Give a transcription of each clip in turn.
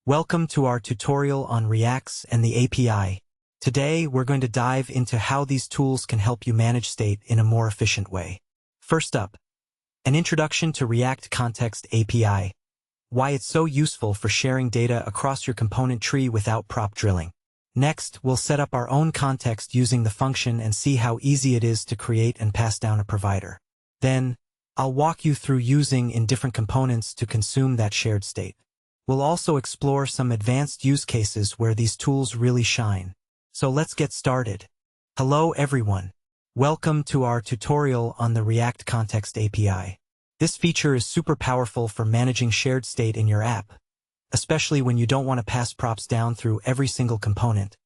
Welcome to our tutorial on Reacts and the API. Today, we're going to dive into how these tools can help you manage state in a more efficient way. First up, an introduction to React Context API. Why it's so useful for sharing data across your component tree without prop drilling. Next, we'll set up our own context using the function and see how easy it is to create and pass down a provider. Then, I'll walk you through using in different components to consume that shared state. We'll also explore some advanced use cases where these tools really shine. So let's get started. Hello everyone. Welcome to our tutorial on the React Context API. This feature is super powerful for managing shared state in your app, especially when you don't want to pass props down through every single component,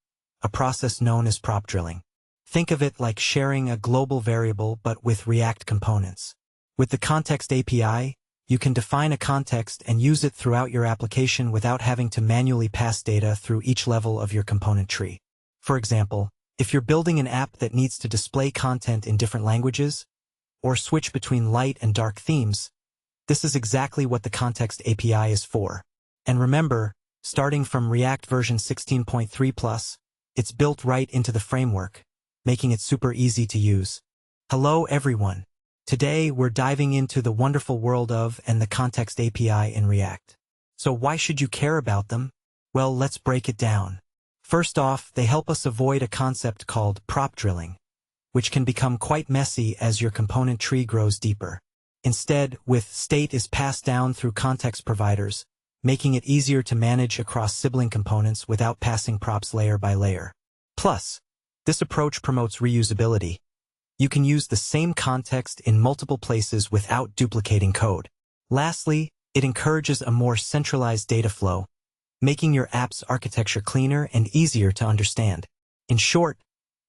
a process known as prop drilling. Think of it like sharing a global variable but with React components. With the Context API, you can define a context and use it throughout your application without having to manually pass data through each level of your component tree. For example, if you're building an app that needs to display content in different languages, or switch between light and dark themes, this is exactly what the Context API is for. And remember, starting from React version 16.3+, it's built right into the framework, making it super easy to use. Hello everyone. Today, we're diving into the wonderful world of and the Context API in React. So why should you care about them? Well, let's break it down. First off, they help us avoid a concept called prop drilling, which can become quite messy as your component tree grows deeper. Instead, with state is passed down through context providers, making it easier to manage across sibling components without passing props layer by layer. Plus, this approach promotes reusability. You can use the same context in multiple places without duplicating code. Lastly, it encourages a more centralized data flow, making your app's architecture cleaner and easier to understand. In short,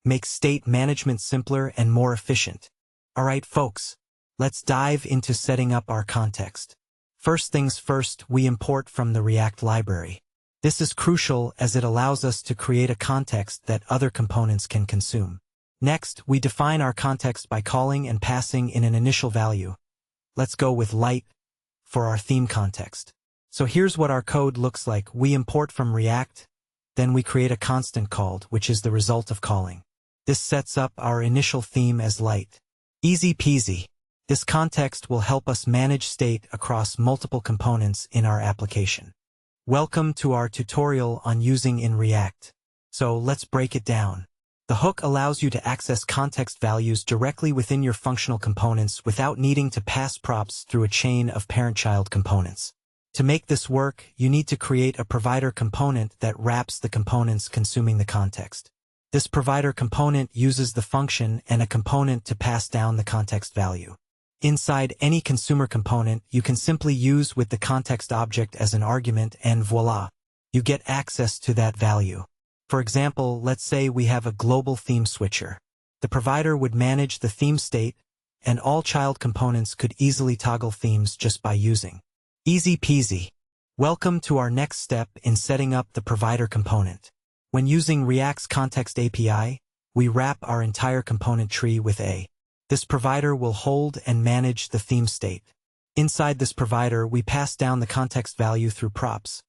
makes state management simpler and more efficient. Alright folks, let's dive into setting up our context. First things first, we import from the React library. This is crucial as it allows us to create a context that other components can consume. Next, we define our context by calling and passing in an initial value. Let's go with light for our theme context. So here's what our code looks like. We import from React, then we create a constant called, which is the result of calling. This sets up our initial theme as light. Easy peasy. This context will help us manage state across multiple components in our application. Welcome to our tutorial on using in React. So let's break it down. The hook allows you to access context values directly within your functional components without needing to pass props through a chain of parent-child components. To make this work, you need to create a provider component that wraps the components consuming the context. This provider component uses the function and a component to pass down the context value. Inside any consumer component, you can simply use with the context object as an argument and voila, you get access to that value. For example, let's say we have a global theme switcher. The provider would manage the theme state, and all child components could easily toggle themes just by using. Easy peasy. Welcome to our next step in setting up the provider component. When using React's Context API, we wrap our entire component tree with a. This provider will hold and manage the theme state. Inside this provider, we pass down the context value through props.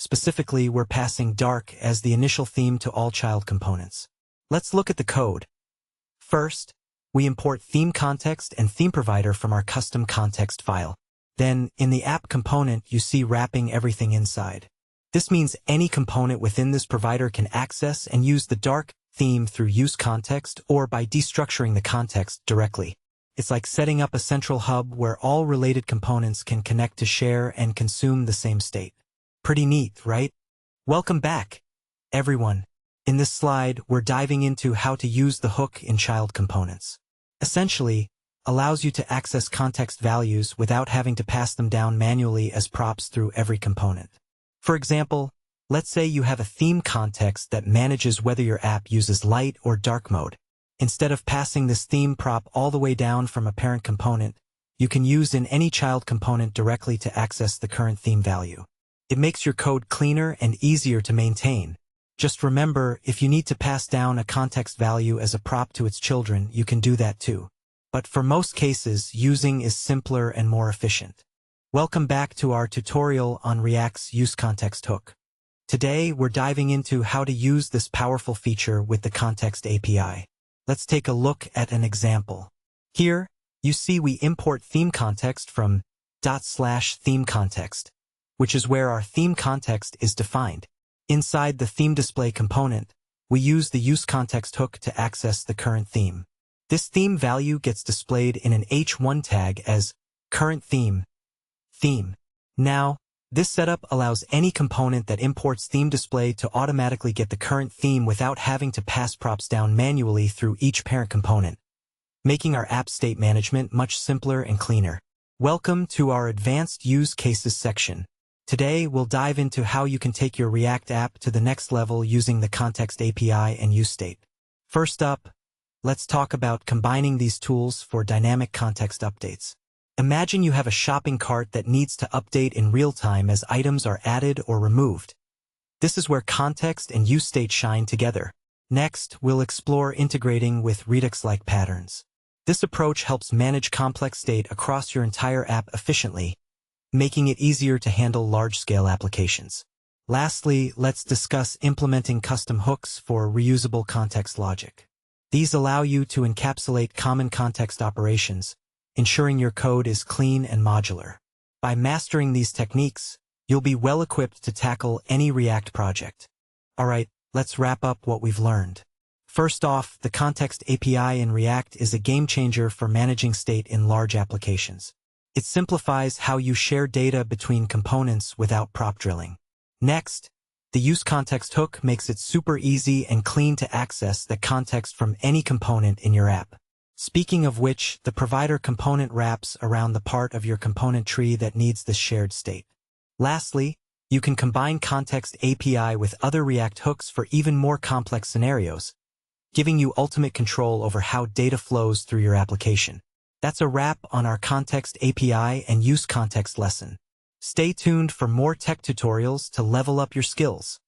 Specifically, we're passing dark as the initial theme to all child components. Let's look at the code. First, we import theme context and theme provider from our custom context file. Then, in the app component, you see wrapping everything inside. This means any component within this provider can access and use the dark theme through useContext or by destructuring the context directly. It's like setting up a central hub where all related components can connect to share and consume the same state. Pretty neat, right? Welcome back, everyone. In this slide, we're diving into how to use the hook in child components. Essentially, allows you to access context values without having to pass them down manually as props through every component. For example, let's say you have a theme context that manages whether your app uses light or dark mode. Instead of passing this theme prop all the way down from a parent component, you can use in any child component directly to access the current theme value. It makes your code cleaner and easier to maintain. Just remember, if you need to pass down a context value as a prop to its children, you can do that too. But for most cases, using is simpler and more efficient. Welcome back to our tutorial on React's useContext hook. Today, we're diving into how to use this powerful feature with the Context API. Let's take a look at an example. Here, you see we import theme context from /theme context, which is where our theme context is defined. Inside the theme display component, we use the useContext hook to access the current theme. This theme value gets displayed in an h1 tag as current theme. Now, this setup allows any component that imports theme display to automatically get the current theme without having to pass props down manually through each parent component, making our app state management much simpler and cleaner. Welcome to our Advanced Use Cases section. Today, we'll dive into how you can take your React app to the next level using the Context API and useState. First up, let's talk about combining these tools for dynamic context updates. Imagine you have a shopping cart that needs to update in real time as items are added or removed. This is where context and useState shine together. Next, we'll explore integrating with Redux-like patterns. This approach helps manage complex state across your entire app efficiently, making it easier to handle large-scale applications. Lastly, let's discuss implementing custom hooks for reusable context logic. These allow you to encapsulate common context operations, ensuring your code is clean and modular. By mastering these techniques, you'll be well-equipped to tackle any React project. Alright, let's wrap up what we've learned. First off, the Context API in React is a game-changer for managing state in large applications. It simplifies how you share data between components without prop drilling. Next, the useContext hook makes it super easy and clean to access the context from any component in your app. Speaking of which, the provider component wraps around the part of your component tree that needs the shared state. Lastly, you can combine Context API with other React hooks for even more complex scenarios, giving you ultimate control over how data flows through your application. That's a wrap on our Context API and useContext lesson. Stay tuned for more tech tutorials to level up your skills.